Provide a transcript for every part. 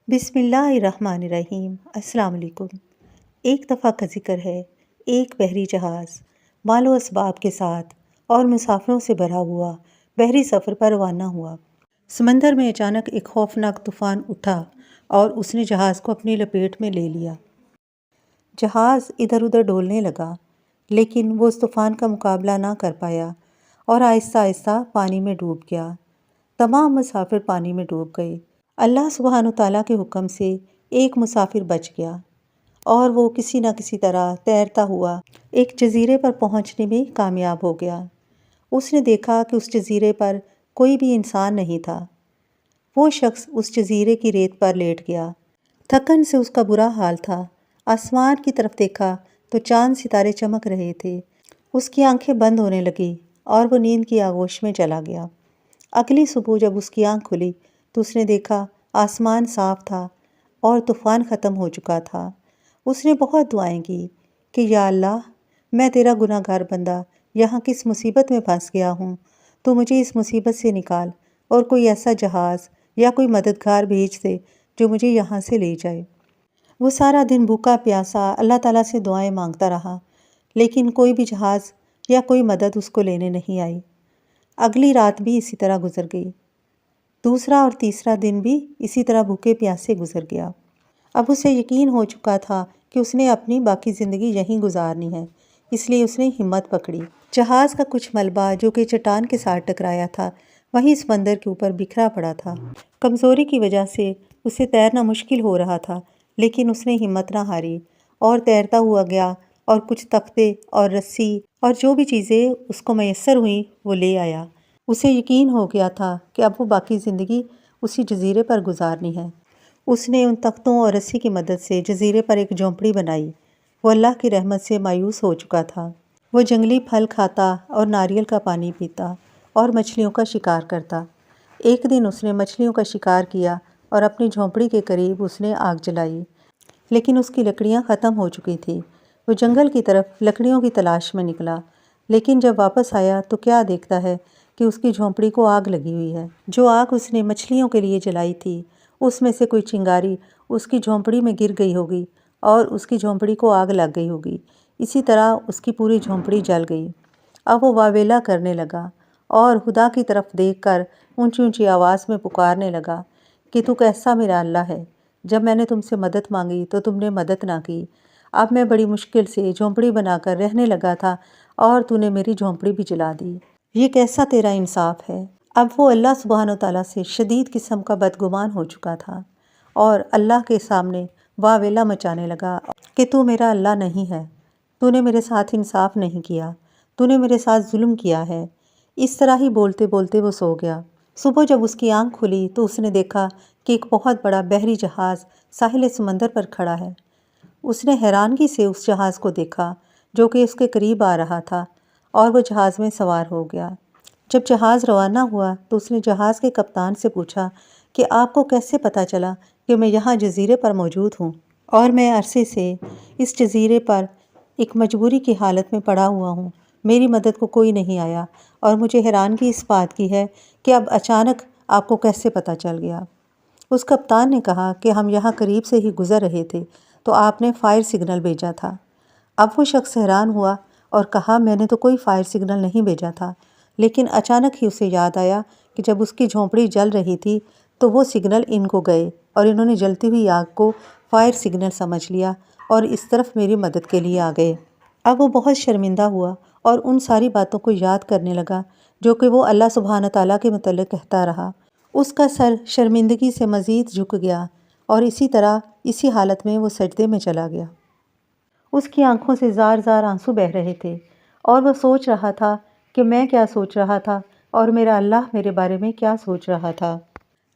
بسم اللہ الرحمن الرحیم۔ السلام علیکم۔ ایک دفعہ کا ذکر ہے، ایک بحری جہاز مال و اسباب کے ساتھ اور مسافروں سے بھرا ہوا بحری سفر پر روانہ ہوا۔ سمندر میں اچانک ایک خوفناک طوفان اٹھا اور اس نے جہاز کو اپنی لپیٹ میں لے لیا۔ جہاز ادھر ادھر ڈولنے لگا، لیکن وہ اس طوفان کا مقابلہ نہ کر پایا اور آہستہ آہستہ پانی میں ڈوب گیا۔ تمام مسافر پانی میں ڈوب گئے۔ اللہ سبحانہ تعالیٰ کے حکم سے ایک مسافر بچ گیا اور وہ کسی نہ کسی طرح تیرتا ہوا ایک جزیرے پر پہنچنے میں کامیاب ہو گیا۔ اس نے دیکھا کہ اس جزیرے پر کوئی بھی انسان نہیں تھا۔ وہ شخص اس جزیرے کی ریت پر لیٹ گیا۔ تھکن سے اس کا برا حال تھا۔ آسمان کی طرف دیکھا تو چاند ستارے چمک رہے تھے۔ اس کی آنکھیں بند ہونے لگیں اور وہ نیند کی آغوش میں چلا گیا۔ اگلی صبح جب اس کی آنکھ کھلی تو اس نے دیکھا آسمان صاف تھا اور طوفان ختم ہو چکا تھا۔ اس نے بہت دعائیں کی کہ یا اللہ، میں تیرا گناہ گار بندہ یہاں کس مصیبت میں پھنس گیا ہوں، تو مجھے اس مصیبت سے نکال اور کوئی ایسا جہاز یا کوئی مددگار بھیج دے جو مجھے یہاں سے لے جائے۔ وہ سارا دن بھوکا پیاسا اللہ تعالیٰ سے دعائیں مانگتا رہا، لیکن کوئی بھی جہاز یا کوئی مدد اس کو لینے نہیں آئی۔ اگلی رات بھی اسی طرح گزر گئی۔ دوسرا اور تیسرا دن بھی اسی طرح بھوکے پیاسے گزر گیا۔ اب اسے یقین ہو چکا تھا کہ اس نے اپنی باقی زندگی یہیں گزارنی ہے، اس لیے اس نے ہمت پکڑی۔ جہاز کا کچھ ملبہ جو کہ چٹان کے ساتھ ٹکرایا تھا وہیں سمندر کے اوپر بکھرا پڑا تھا۔ کمزوری کی وجہ سے اسے تیرنا مشکل ہو رہا تھا، لیکن اس نے ہمت نہ ہاری اور تیرتا ہوا گیا اور کچھ تختے اور رسی اور جو بھی چیزیں اس کو میسر ہوئیں وہ لے آیا۔ اسے یقین ہو گیا تھا کہ اب وہ باقی زندگی اسی جزیرے پر گزارنی ہے۔ اس نے ان تختوں اور رسی کی مدد سے جزیرے پر ایک جھونپڑی بنائی۔ وہ اللہ کی رحمت سے مایوس ہو چکا تھا۔ وہ جنگلی پھل کھاتا اور ناریل کا پانی پیتا اور مچھلیوں کا شکار کرتا۔ ایک دن اس نے مچھلیوں کا شکار کیا اور اپنی جھونپڑی کے قریب اس نے آگ جلائی، لیکن اس کی لکڑیاں ختم ہو چکی تھیں۔ وہ جنگل کی طرف لکڑیوں کی تلاش میں نکلا، لیکن جب واپس آیا تو کیا دیکھتا ہے کہ اس کی جھونپڑی کو آگ لگی ہوئی ہے۔ جو آگ اس نے مچھلیوں کے لیے جلائی تھی اس میں سے کوئی چنگاری اس کی جھونپڑی میں گر گئی ہوگی اور اس کی جھونپڑی کو آگ لگ گئی ہوگی۔ اسی طرح اس کی پوری جھونپڑی جل گئی۔ اب وہ واویلا کرنے لگا اور خدا کی طرف دیکھ کر اونچی اونچی آواز میں پکارنے لگا کہ تو کیسا میرا اللہ ہے؟ جب میں نے تم سے مدد مانگی تو تم نے مدد نہ کی۔ اب میں بڑی مشکل سے جھونپڑی بنا کر رہنے لگا تھا اور تو نے میری جھونپڑی بھی جلا دی۔ یہ کیسا تیرا انصاف ہے؟ اب وہ اللہ سبحانہ تعالیٰ سے شدید قسم کا بدگمان ہو چکا تھا اور اللہ کے سامنے واویلا مچانے لگا کہ تو میرا اللہ نہیں ہے، تو نے میرے ساتھ انصاف نہیں کیا، تو نے میرے ساتھ ظلم کیا ہے۔ اس طرح ہی بولتے بولتے وہ سو گیا۔ صبح جب اس کی آنکھ کھلی تو اس نے دیکھا کہ ایک بہت بڑا بحری جہاز ساحل سمندر پر کھڑا ہے۔ اس نے حیرانگی سے اس جہاز کو دیکھا جو کہ اس کے قریب آ رہا تھا اور وہ جہاز میں سوار ہو گیا۔ جب جہاز روانہ ہوا تو اس نے جہاز کے کپتان سے پوچھا کہ آپ کو کیسے پتہ چلا کہ میں یہاں جزیرے پر موجود ہوں اور میں عرصے سے اس جزیرے پر ایک مجبوری کی حالت میں پڑا ہوا ہوں، میری مدد کو کوئی نہیں آیا اور مجھے حیرانگی اس بات کی ہے کہ اب اچانک آپ کو کیسے پتہ چل گیا؟ اس کپتان نے کہا کہ ہم یہاں قریب سے ہی گزر رہے تھے تو آپ نے فائر سگنل بھیجا تھا۔ اب وہ شخص حیران ہوا اور کہا میں نے تو کوئی فائر سگنل نہیں بھیجا تھا، لیکن اچانک ہی اسے یاد آیا کہ جب اس کی جھونپڑی جل رہی تھی تو وہ سگنل ان کو گئے اور انہوں نے جلتی ہوئی آگ کو فائر سگنل سمجھ لیا اور اس طرف میری مدد کے لیے آ گئے۔ اب وہ بہت شرمندہ ہوا اور ان ساری باتوں کو یاد کرنے لگا جو کہ وہ اللہ سبحانہ تعالیٰ کے متعلق کہتا رہا۔ اس کا سر شرمندگی سے مزید جھک گیا اور اسی طرح اسی حالت میں وہ سجدے میں چلا گیا۔ اس کی آنکھوں سے زار زار آنسو بہہ رہے تھے اور وہ سوچ رہا تھا کہ میں کیا سوچ رہا تھا اور میرا اللہ میرے بارے میں کیا سوچ رہا تھا۔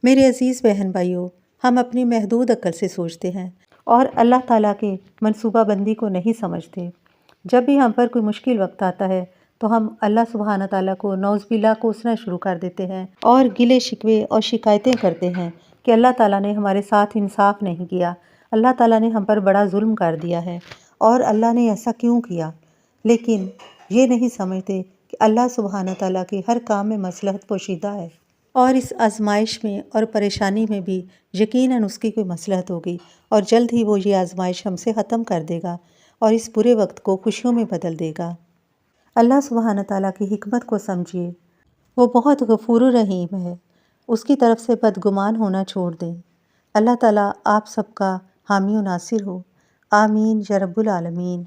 میرے عزیز بہن بھائیوں، ہم اپنی محدود عقل سے سوچتے ہیں اور اللہ تعالیٰ کے منصوبہ بندی کو نہیں سمجھتے۔ جب بھی ہم پر کوئی مشکل وقت آتا ہے تو ہم اللہ سبحانہ تعالیٰ کو نعوذ باللہ کوسنا شروع کر دیتے ہیں اور گلے شکوے اور شکایتیں کرتے ہیں کہ اللہ تعالیٰ نے ہمارے ساتھ انصاف نہیں کیا، اللہ تعالیٰ نے ہم پر بڑا ظلم کر دیا ہے اور اللہ نے ایسا کیوں کیا۔ لیکن یہ نہیں سمجھتے کہ اللہ سبحانہ تعالیٰ کے ہر کام میں مصلحت پوشیدہ ہے اور اس آزمائش میں اور پریشانی میں بھی یقیناً اس کی کوئی مصلحت ہوگی، اور جلد ہی وہ یہ آزمائش ہم سے ختم کر دے گا اور اس برے وقت کو خوشیوں میں بدل دے گا۔ اللہ سبحانہ تعالیٰ کی حکمت کو سمجھیے، وہ بہت غفور و رحیم ہے، اس کی طرف سے بدگمان ہونا چھوڑ دیں۔ اللہ تعالیٰ آپ سب کا حامی و ناصر ہو، آمین یا رب العالمین۔